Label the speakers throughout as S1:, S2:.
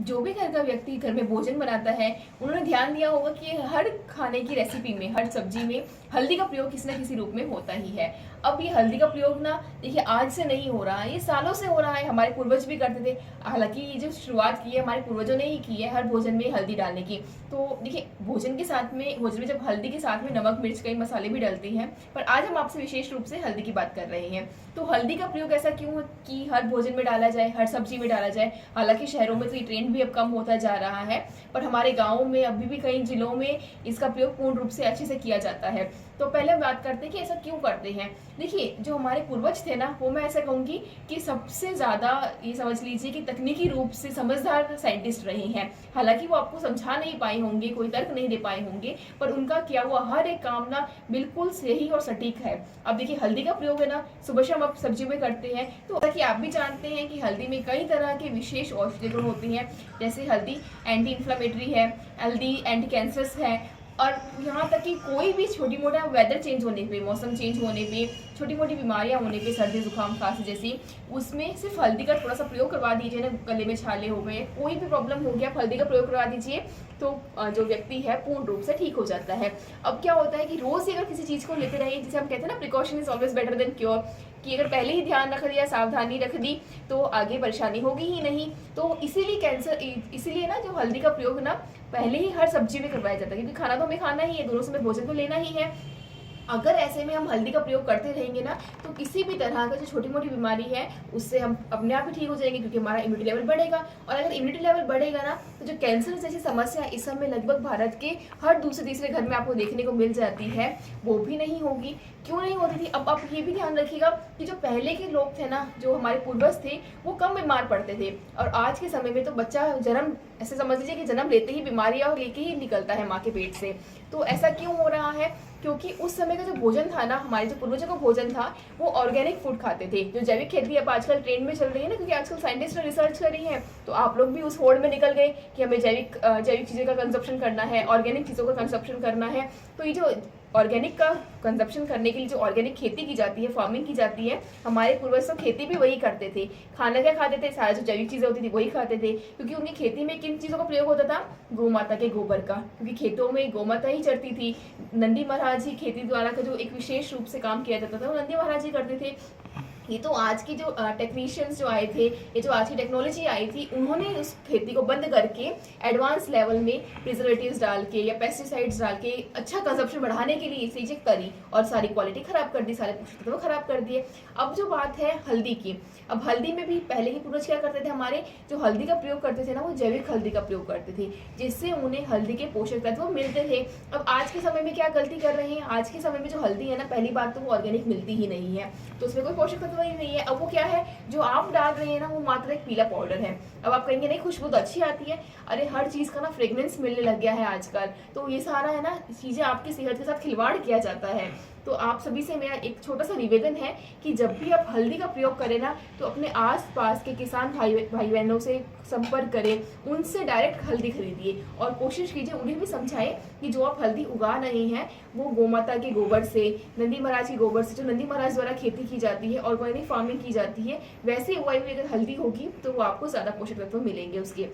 S1: जो भी घर का व्यक्ति घर में भोजन बनाता है, उन्होंने ध्यान दिया होगा कि हर खाने की रेसिपी में, हर सब्जी में हल्दी का प्रयोग किसी न किसी रूप में होता ही है। अब ये हल्दी का प्रयोग ना देखिए आज से नहीं हो रहा है, ये सालों से हो रहा है। हमारे पूर्वज भी करते थे। हालांकि ये जो शुरुआत की है हमारे पूर्वजों ने ही की है हर भोजन में हल्दी डालने की। तो देखिए भोजन में जब हल्दी के साथ में नमक मिर्च कई मसाले भी डलते हैं, पर आज हम आपसे विशेष रूप से हल्दी की बात कर रहे हैं। तो हल्दी का प्रयोग ऐसा क्यों है कि हर भोजन में डाला जाए, हर सब्जी में डाला जाए। हालांकि शहरों में तो ये ट्रेंड भी अब कम होता जा रहा है, पर हमारे गाँव में अभी भी कई जिलों में इसका प्रयोग पूर्ण रूप से अच्छे से किया जाता है। तो पहले हम बात करते हैं कि ऐसा क्यों करते हैं। देखिए जो हमारे पूर्वज थे ना, वो मैं ऐसा कहूँगी कि सबसे ज़्यादा ये समझ लीजिए कि तकनीकी रूप से समझदार साइंटिस्ट रहे हैं। हालांकि वो आपको समझा नहीं पाए होंगे, कोई तर्क नहीं दे पाए होंगे, पर उनका किया हुआ हर एक काम ना बिल्कुल सही और सटीक है। अब देखिए हल्दी का प्रयोग है ना सुबह शाम आप सब्जी में करते हैं, तो जैसा कि आप भी जानते हैं कि हल्दी में कई तरह के विशेष औषधीय गुण होती हैं। जैसे हल्दी एंटी इन्फ्लेमेटरी है, हल्दी एंटी कैंसरस है, और यहाँ तक कि कोई भी छोटी मोटा वेदर चेंज होने पे, मौसम चेंज होने पे, छोटी मोटी बीमारियाँ होने पे, सर्दी जुकाम खांसी जैसी, उसमें सिर्फ हल्दी का थोड़ा सा प्रयोग करवा दीजिए ना, गले में छाले हो गए, कोई भी प्रॉब्लम हो गया, आप हल्दी का प्रयोग करवा दीजिए तो जो व्यक्ति है पूर्ण रूप से ठीक हो जाता है। अब क्या होता है कि रोज ही अगर किसी चीज़ को लेते रहिए, जिसे हम कहते हैं ना precaution is always better than cure, कि अगर पहले ही ध्यान रख दिया, सावधानी रख दी, तो आगे परेशानी होगी ही नहीं। तो इसीलिए ना जो हल्दी का प्रयोग ना पहले ही हर सब्जी में करवाया जाता है, क्योंकि खाना तो हमें खाना ही है, दोनों समय भोजन तो लेना ही है। अगर ऐसे में हम हल्दी का प्रयोग करते रहेंगे ना, तो किसी भी तरह का जो छोटी मोटी बीमारी है उससे हम अपने आप ही ठीक हो जाएंगे, क्योंकि हमारा इम्यूनिटी लेवल बढ़ेगा। और अगर इम्यूनिटी लेवल बढ़ेगा ना, तो जो कैंसर जैसी समस्या इस समय लगभग भारत के हर दूसरे तीसरे घर में आपको देखने को मिल जाती है, वो भी नहीं होगी। क्यों नहीं होती थी? अब आप ये भी ध्यान रखिएगा कि जो पहले के लोग थे ना, जो हमारे पूर्वज थे, वो कम बीमार पड़ते थे। और आज के समय में तो बच्चा जन्म, ऐसे समझ लीजिए कि जन्म लेते ही बीमारियां लेके ही निकलता है माँ के पेट से। तो ऐसा क्यों हो रहा है? क्योंकि उस समय का जो भोजन था ना, हमारे जो पूर्वजों का भोजन था, वो ऑर्गेनिक फूड खाते थे। जो जैविक खेती अब आजकल ट्रेंड में चल रही है ना, क्योंकि आजकल साइंटिस्ट ने रिसर्च करी है, तो आप लोग भी उस होड़ में निकल गए कि हमें जैविक चीज़ें का कंजप्शन करना है, ऑर्गेनिक चीज़ों का कंजप्शन करना है। तो ये जो ऑर्गेनिक का कंजप्शन करने के लिए जो ऑर्गेनिक खेती की जाती है, फार्मिंग की जाती है, हमारे पूर्वज तो खेती भी वही करते थे। खाना क्या खाते थे? सारी जो जैविक चीज़ें होती थी वही खाते थे, क्योंकि उनकी खेती में किन चीज़ों का प्रयोग होता था? गौ माता के गोबर का, क्योंकि खेतों में गौ माता ही चरती थी। नंदी महाराज ही खेती द्वारा का जो एक विशेष रूप से काम किया जाता था, वो नंदी महाराज ही करते थे। ये तो आज की जो टेक्नीशियंस जो आए थे, ये जो आज की टेक्नोलॉजी आई थी, उन्होंने उस खेती को बंद करके एडवांस लेवल में प्रिजर्वेटिव्स डाल के या पेस्टिसाइड्स डाल के अच्छा कंजप्शन बढ़ाने के लिए ये चीज़ें करी, और सारी क्वालिटी खराब कर दी, सारे पोषक तत्व खराब कर दिए। अब जो बात है हल्दी की, अब हल्दी में भी पहले के पूर्वज क्या करते थे, हमारे जो हल्दी का प्रयोग करते थे ना, वो जैविक हल्दी का प्रयोग करते थे, जिससे उन्हें हल्दी के पोषक तत्व मिलते थे। अब आज के समय में क्या गलती कर रहे हैं? आज के समय में जो हल्दी है ना, पहली बात तो वो ऑर्गेनिक मिलती ही नहीं है, तो उसमें कोई पोषक तत्व ही नहीं है। अब वो क्या है जो आप डाल रहे हैं ना, वो मात्र एक पीला पाउडर है। अब आप कहेंगे नहीं खुशबू तो अच्छी आती है, अरे हर चीज का ना फ्रेग्रेंस मिलने लग गया है आजकल, तो ये सारा है ना चीजें आपकी सेहत के साथ खिलवाड़ किया जाता है। तो आप सभी से मेरा एक छोटा सा निवेदन है कि जब भी आप हल्दी का प्रयोग करें ना, तो अपने आसपास के किसान भाई बहनों से संपर्क करें, उनसे डायरेक्ट हल्दी खरीदिए, और कोशिश कीजिए उन्हें भी समझाएं कि जो आप हल्दी उगा रहे हैं वो गोमाता के गोबर से, नंदी महाराज के गोबर से, जो नंदी महाराज द्वारा खेती की जाती है, ऑर्गेनिक फार्मिंग की जाती है, वैसे उगाई हुई अगर हल्दी होगी तो वो आपको ज्यादा पोषक तत्व मिलेंगे उसके।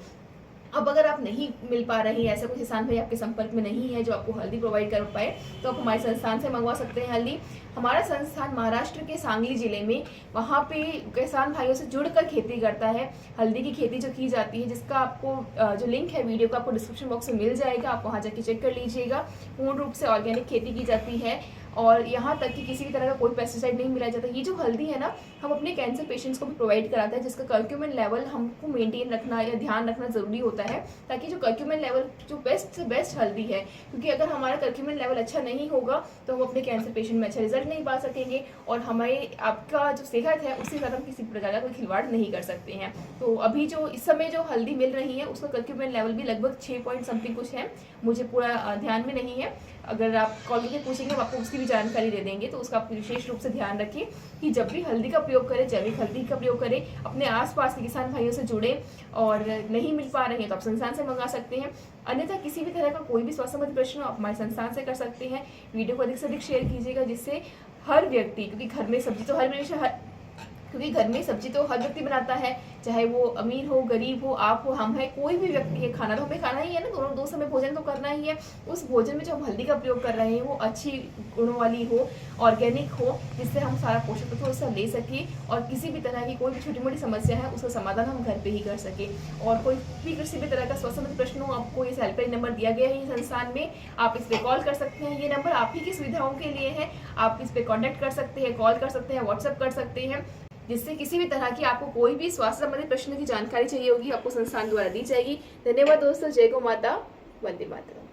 S1: अब अगर आप नहीं मिल पा रहे हैं, ऐसा कोई किसान भाई आपके संपर्क में नहीं है जो आपको हल्दी प्रोवाइड कर पाए, तो आप हमारे संस्थान से मंगवा सकते हैं हल्दी। हमारा संस्थान महाराष्ट्र के सांगली जिले में, वहाँ पे किसान भाइयों से जुड़कर खेती करता है। हल्दी की खेती जो की जाती है, जिसका आपको जो लिंक है वीडियो का आपको डिस्क्रिप्शन बॉक्स में मिल जाएगा, आप वहाँ जाके चेक कर लीजिएगा। पूर्ण रूप से ऑर्गेनिक खेती की जाती है, और यहाँ तक कि किसी भी तरह का कोई पेस्टिसाइड नहीं मिलाया जाता। ये जो हल्दी है ना, हम अपने कैंसर पेशेंट्स को भी प्रोवाइड कराते हैं, जिसका कर्क्यूमिन लेवल हमको मेंटेन रखना या ध्यान रखना जरूरी होता है, ताकि जो कर्क्यूमिन लेवल जो बेस्ट से बेस्ट हल्दी है, क्योंकि अगर हमारा कर्क्यूमिन लेवल अच्छा नहीं होगा तो हम अपने कैंसर पेशेंट में अच्छा रिजल्ट नहीं पा सकेंगे, और हमारे आपका जो सेहत है उसके साथ हम किसी प्रकार का कोई खिलवाड़ नहीं कर सकते हैं। तो अभी जो इस समय जो हल्दी मिल रही है उसका कर्क्यूमिन लेवल भी लगभग 6 पॉइंट समथिंग कुछ है, मुझे पूरा ध्यान में नहीं है। अगर आप कॉल करके पूछेंगे हम आपको उसकी भी जानकारी दे देंगे, तो उसका आप विशेष रूप से ध्यान रखिए कि जब भी हल्दी का प्रयोग करें, जैविक हल्दी का प्रयोग करें, अपने आसपास के किसान भाइयों से जुड़े, और नहीं मिल पा रहे हैं तो आप संस्थान से मंगा सकते हैं। अन्यथा किसी भी तरह का कोई भी स्वास्थ्य संबंधी प्रश्न आप हमारे संस्थान से कर सकते हैं। वीडियो को अधिक से अधिक शेयर कीजिएगा, जिससे हर व्यक्ति, क्योंकि घर में सब्जी तो हर व्यक्ति बनाता है, चाहे वो अमीर हो, गरीब हो, आप हो, हम है, कोई भी व्यक्ति है, खाना तो हमें खाना ही है ना, दोनों 2 समय भोजन तो करना ही है। उस भोजन में जो हम हल्दी का प्रयोग कर रहे हैं वो अच्छी गुणों वाली हो, ऑर्गेनिक हो, जिससे हम सारा पोषक तत्व उससे ले सकें और किसी भी तरह की कोई भी छोटी मोटी समस्या है उसका समाधान हम घर पे ही कर सकें। और कोई भी किसी भी तरह का स्वास्थ्य संबंधी प्रश्न हो, आपको इस हेल्पलाइन नंबर दिया गया है इस संस्थान में, आप इस पे कॉल कर सकते हैं। ये नंबर आप ही की सुविधाओं के लिए है, आप इस पे कॉन्टैक्ट कर सकते हैं, कॉल कर सकते हैं, व्हाट्सएप कर सकते हैं, जिससे किसी भी तरह की आपको कोई भी स्वास्थ्य संबंधी प्रश्न की जानकारी चाहिए होगी आपको संस्थान द्वारा दी जाएगी। धन्यवाद दोस्तों, जय गौ माता, वंदे मातरम।